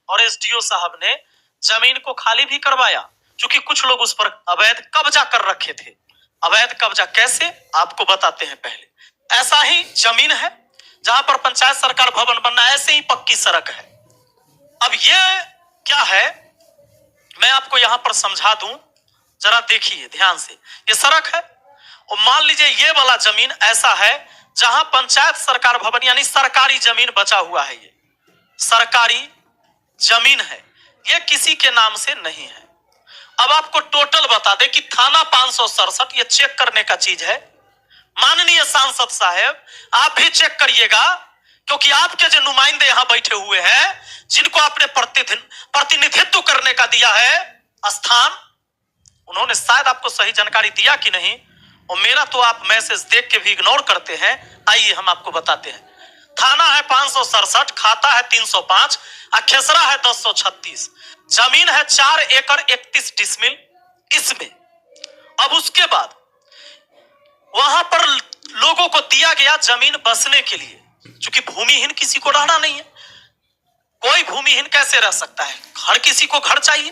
और एसडीओ साहब ने जमीन को खाली भी करवाया, क्योंकि कुछ लोग उस पर अवैध कब्जा कर रखे थे। अवैध कब्जा कैसे, आपको बताते हैं। पहले ऐसा ही जमीन है जहां पर पंचायत सरकार भवन बनना, ऐसे ही पक्की सड़क है। अब ये क्या है, मैं आपको यहां पर समझा दूं, जरा देखिए ध्यान से। ये सड़क है और मान लीजिए ये वाला जमीन ऐसा है जहां पंचायत सरकार भवन यानी सरकारी जमीन बचा हुआ है। ये सरकारी जमीन है, ये किसी के नाम से नहीं है। अब आपको टोटल बता दे कि थाना 567, ये चेक करने का चीज है। माननीय सांसद साहब, आप भी चेक करिएगा, क्योंकि आपके जो नुमाइंदे यहां बैठे हुए हैं, जिनको आपने प्रतिनिधित्व करने का दिया है स्थान, उन्होंने शायद आपको सही जानकारी दिया कि नहीं, और मेरा तो आप मैसेज देख के भी इग्नोर करते हैं। आइए हम आपको बताते हैं। थाना है 567, खाता है 305, खेसरा है 1036, जमीन है 4 एकड़ 31 डिसमिल इसमें। अब उसके बाद वहां पर लोगों को दिया गया जमीन बसने के लिए, क्योंकि भूमिहीन किसी को रहना नहीं है। कोई भूमिहीन कैसे रह सकता है, हर किसी को घर चाहिए।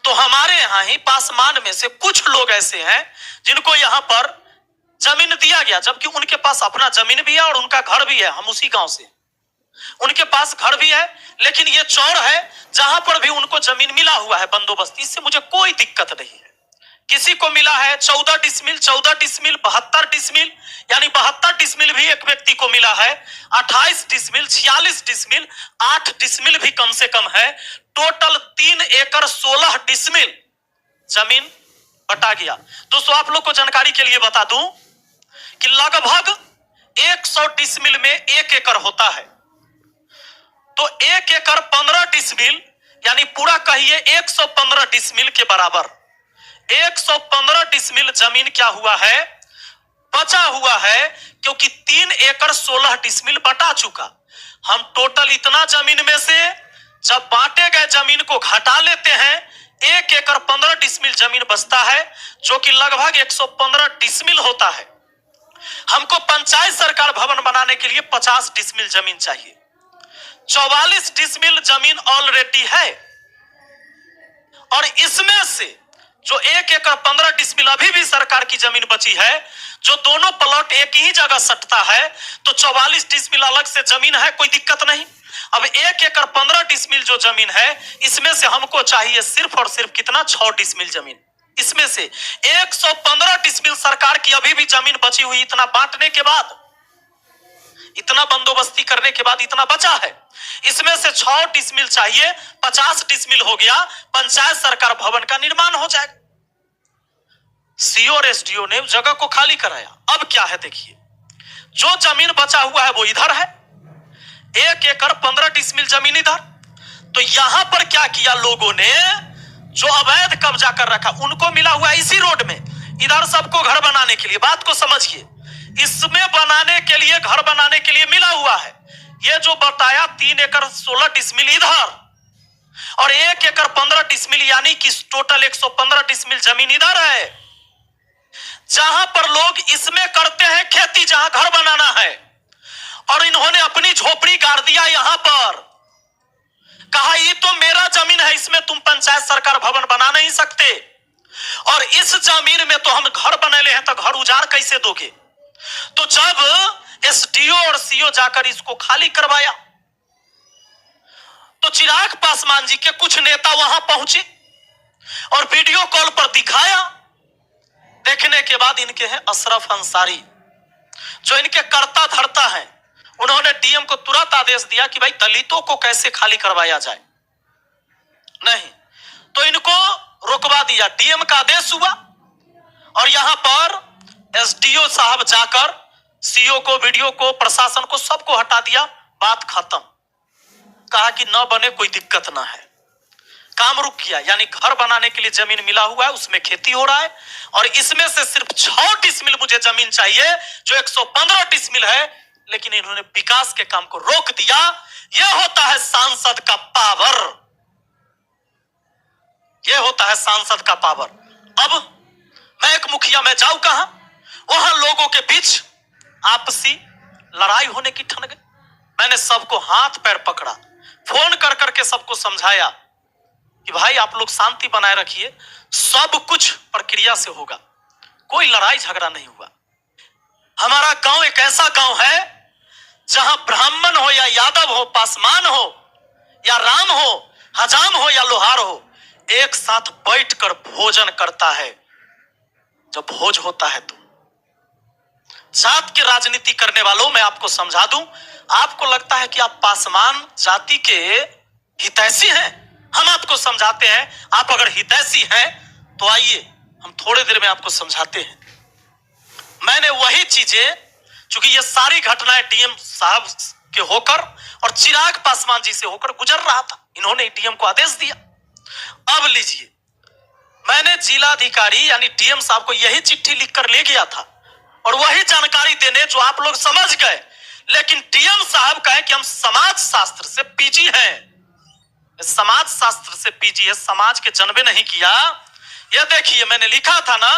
तो हमारे यहाँ ही पासमान में से कुछ लोग ऐसे हैं जिनको यहाँ पर जमीन दिया गया, जबकि उनके पास अपना जमीन भी है और उनका घर भी है। हम उसी गांव से, उनके पास घर भी है, लेकिन ये चौर है जहां पर भी उनको जमीन मिला हुआ है बंदोबस्ती। इससे मुझे कोई दिक्कत नहीं है। किसी को मिला है 14 डिसमिल, 14 डिसमिल, 72 डिसमिल, यानी 72 डिसमिल भी एक व्यक्ति को मिला है, 28 डिसमिल, 46 डिसमिल, 8 डिसमिल भी कम से कम है। टोटल 3 एकड़ 16 डिसमिल जमीन बटा गया। दोस्तों, आप लोग को जानकारी के लिए बता दूं कि लगभग 100 डिसमिल में 1 एकड़ होता है। तो 1 एकड़ 15 डिसमिल, यानी पूरा कहिए 115 डिसमिल के बराबर 115 डिसमिल जमीन क्या हुआ है, बचा हुआ है, क्योंकि 3 एकड़ 16 डिसमिल बटा चुका। हम टोटल इतना जमीन में से जब बांटे गए जमीन को घटा लेते हैं, 1 एकड़ 15 डिसमिल जमीन बचता है, जो कि लगभग 115 डिसमिल होता है। हमको पंचायत सरकार भवन बनाने के लिए 50 डिसमिल जमीन चाहिए। 44 डिसमिल जमीन ऑलरेडी है, और इसमें से जो 1 एकड़ 15 डिसमिल अभी भी सरकार की जमीन बची है, जो दोनों प्लॉट एक ही जगह सटता है, तो 44 डिसमिल अलग से जमीन है, कोई दिक्कत नहीं। अब 1 एकड़ 15 डिसमिल जो जमीन है, इसमें से हमको चाहिए सिर्फ और सिर्फ कितना, 6 डिसमिल जमीन। इसमें से 115 डिसमिल सरकार की अभी भी जमीन बची हुई, इतना बांटने के बाद, इतना बंदोबस्ती करने के बाद इतना बचा है। इसमें से 6 डिसमिल चाहिए, 50 डिसमिल हो गया, पंचायत सरकार भवन का निर्माण हो जाएगा। सीओ और एसडीओ ने जगह को खाली कराया। अब क्या है देखिए, जो जमीन बचा हुआ है वो इधर है, 1 एकड़ 15 डिसमिल जमीन इधर। तो यहां पर क्या किया लोगों ने, जो अवैध कब्जा कर रखा, उनको मिला हुआ इसी रोड में, इधर सबको घर बनाने के लिए, बात को समझिए, इसमें बनाने के लिए, घर बनाने के लिए मिला हुआ है। ये जो बताया 3 एकड़ 16 डिसमिल इधर और 1 एकड़ 15 डिसमिल, यानी कि टोटल 115 डिसमिल जमीन इधर है, जहां पर लोग इसमें करते हैं खेती, जहां घर बनाना है। और इन्होंने अपनी झोपड़ी गाड़ दिया यहां पर, कहा ये तो मेरा जमीन है, इसमें तुम पंचायत सरकार भवन बना नहीं सकते, और इस जमीन में तो हम घर बनेले हैं, तो घर उजाड़ कैसे दोगे। तो जब एसडीओ और सीओ जाकर इसको खाली करवाया, तो चिराग पासवान जी के कुछ नेता वहां पहुंचे और वीडियो कॉल पर दिखाया। देखने के बाद इनके हैं अशरफ अंसारी, जो इनके कर्ता धर्ता हैं, उन्होंने डीएम को तुरंत आदेश दिया कि भाई दलितों को कैसे खाली करवाया जाए। नहीं तो इनको रोकवा दिया, डीएम का आदेश हुआ, और यहां पर एसडीओ साहब जाकर सीओ को, वीडियो को, प्रशासन को, सबको हटा दिया। बात खत्म। कहा कि न बने, कोई दिक्कत ना है, काम रुक गया। यानी घर बनाने के लिए जमीन मिला हुआ है, उसमें खेती हो रहा है, और इसमें से सिर्फ 6 डिसमिल मुझे जमीन चाहिए, जो 115 डिसमिल है, लेकिन इन्होंने विकास के काम को रोक दिया। यह होता है सांसद का पावर, यह होता है सांसद का पावर। अब मैं एक मुखिया में जाऊं कहां, वहां लोगों के बीच आपसी लड़ाई होने की ठन गई। मैंने सबको हाथ पैर पकड़ा, फोन कर कर करके सबको समझाया कि भाई आप लोग शांति बनाए रखिए, सब कुछ प्रक्रिया से होगा, कोई लड़ाई झगड़ा नहीं हुआ। हमारा गांव एक ऐसा गांव है जहां ब्राह्मण हो या यादव हो, पासवान हो या राम हो, हजाम हो या लोहार हो, एक साथ बैठकर भोजन करता है। जब भोज होता है तो जात की राजनीति करने वालों, मैं आपको समझा दूं, आपको लगता है कि आप पासवान जाति के हितैषी हैं, हम आपको समझाते हैं। आप अगर हितैषी हैं तो आइए हम थोड़ी देर में आपको समझाते हैं। मैंने वही चीजें, चूंकि ये सारी घटनाएं डीएम साहब के होकर और चिराग पासवान जी से होकर गुजर रहा था, इन्होंने डीएम को आदेश दिया। अब लीजिए, मैंने जिलाधिकारी यानी डीएम साहब को यही चिट्ठी लिखकर ले गया था और वही जानकारी देने जो आप लोग समझ गए, लेकिन डीएम साहब कहे कि हम समाज शास्त्र से पीजी हैं। समाज शास्त्र से पीजी है, समाज के जन्मे नहीं किया। ये देखिए मैंने लिखा था ना,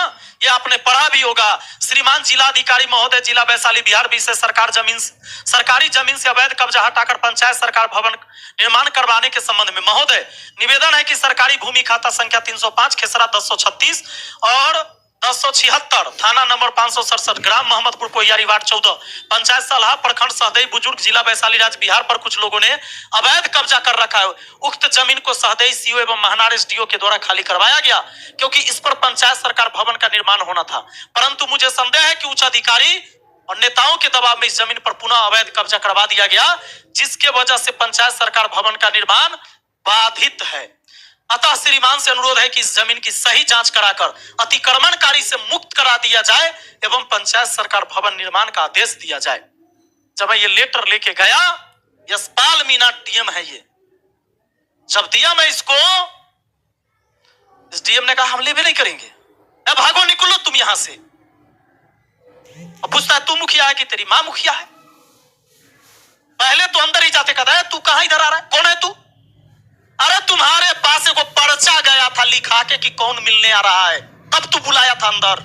ये आपने पढ़ा भी होगा। श्रीमान जिलाधिकारी महोदय, जिला वैशाली बिहार विशेष सरकारी जमीन से अवैध कब्जा हटाकर पंचायत सरकार भवन निर्माण करवाने के संबंध में महोदय निवेदन है कि सरकारी भूमि खाता संख्या 305 खेसरा 1036 और 1076 थाना नंबर 567 ग्राम मोहम्मदपुर कोइयारी वार्ड 14 पंचायत सलाह प्रखंड सहदेई बुजुर्ग जिला वैशाली राज्य बिहार पर कुछ लोगों ने अवैध कब्जा कर रखा है। उक्त जमीन को सहदेई सीओ एवं महानार एसडीओ के द्वारा खाली करवाया गया क्योंकि इस पर पंचायत सरकार भवन का निर्माण होना था, परंतु मुझे संदेह है कि उच्च अधिकारी और नेताओं के दबाव में इस जमीन पर पुनः अवैध कब्जा करवा दिया गया, जिसके वजह से पंचायत सरकार भवन का निर्माण बाधित है। अतः श्रीमान से अनुरोध है कि इस जमीन की सही जांच कराकर अतिक्रमणकारी से मुक्त करा दिया जाए एवं पंचायत सरकार भवन निर्माण का आदेश दिया जाए। जब मैं ये लेटर लेके गया, यशपाल मीना डीएम है ये, जब दिया मैं इसको, इस डीएम ने कहा हम लेवे नहीं करेंगे, अब भागो निकलो तुम यहां से। अब पूछता है तू मुखिया है कि तेरी मां मुखिया है? पहले तो अंदर ही जाते कहता है तू कहां इधर आ रहा है, कौन है तू? अरे तुम्हारे पास एक पर्चा गया था लिखा के कि कौन मिलने आ रहा है, तब तू बुलाया था अंदर।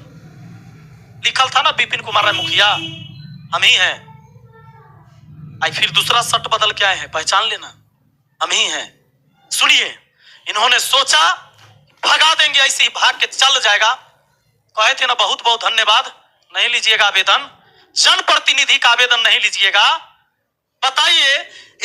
लिखल था ना विपिन कुमार राय मुखिया, हम ही हैं। आई फिर दूसरा शर्ट बदल के आए हैं, पहचान लेना, हम ही हैं। सुनिए, इन्होंने सोचा भगा देंगे, ऐसे ही भाग के चल जाएगा। कहे थे ना बहुत बहुत धन्यवाद, नहीं लीजिएगा आवेदन, जनप्रतिनिधि का आवेदन नहीं लीजिएगा। बताइए,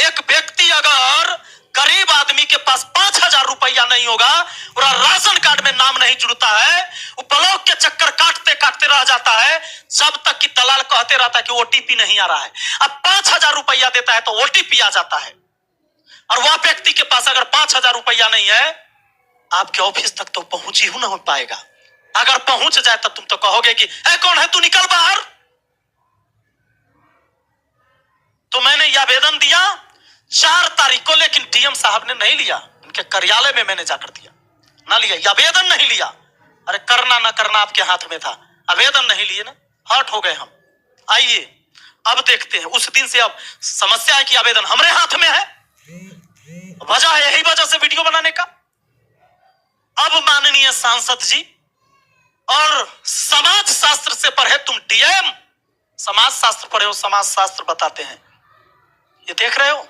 एक व्यक्ति अगर गरीब आदमी के पास 5,000 रुपया नहीं होगा और राशन कार्ड में नाम नहीं जुड़ता है, वो ब्लॉक के चक्कर काटते काटते रह जाता है, जब तक कि दलाल कहते रहता है कि ओटीपी नहीं आ रहा है। अब 5,000 रुपया देता है तो ओटीपी आ जाता है, और वह व्यक्ति के पास अगर 5,000 रुपया नहीं है, आपके ऑफिस तक तो पहुंच ही ना हो पाएगा। अगर पहुंच जाए तो तुम तो कहोगे कि है कौन है तू, निकल बाहर। तो मैंने यह आवेदन दिया 4 तारीख को, लेकिन डीएम साहब ने नहीं लिया। उनके कार्यालय में मैंने जाकर दिया, ना लिया, यह आवेदन नहीं लिया। अरे करना ना करना आपके हाथ में था, आवेदन नहीं लिए ना, हर्ट हो गए हम। आइए अब देखते हैं, उस दिन से अब समस्या है कि आवेदन हमारे हाथ में है, वजह है यही वजह से वीडियो बनाने का। अब माननीय सांसद जी और समाज शास्त्र से पढ़े तुम डीएम, समाज शास्त्र पढ़े हो, समाज शास्त्र बताते हैं। ये देख रहे हो,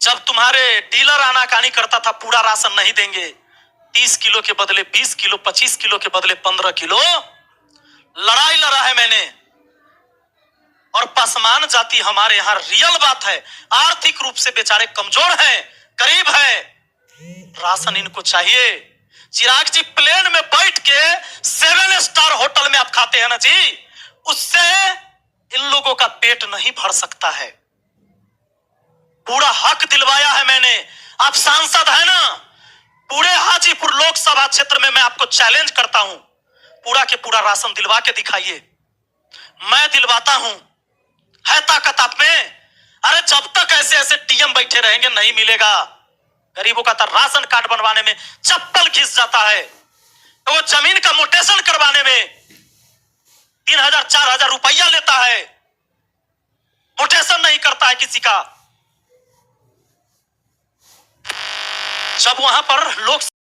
जब तुम्हारे डीलर आनाकानी करता था पूरा राशन नहीं देंगे, 30 किलो के बदले 20 किलो, 25 किलो के बदले 15 किलो, लड़ाई लड़ा है मैंने। और पासवान जाति हमारे यहाँ रियल बात है, आर्थिक रूप से बेचारे कमजोर हैं, गरीब हैं, राशन इनको चाहिए। चिराग जी, प्लेन में बैठ के 7 स्टार होटल में आप खाते हैं ना जी, उससे इन लोगों का पेट नहीं भर सकता है। पूरा हक दिलवाया है मैंने। आप सांसद है ना, पूरे हाजीपुर लोकसभा क्षेत्र में मैं आपको चैलेंज करता हूं, पूरा के पूरा राशन दिलवा के दिखाइए। मैं दिलवाता हूं, है ताकत आप में। अरे जब तक ऐसे ऐसे टीएम बैठे रहेंगे नहीं मिलेगा। गरीबों का तो राशन कार्ड बनवाने में चप्पल घिस जाता है, तो वो जमीन का मोटेशन करवाने में 3,000-4,000 रुपया लेता है, मोटेशन नहीं करता है किसी का। जब वहां पर लोग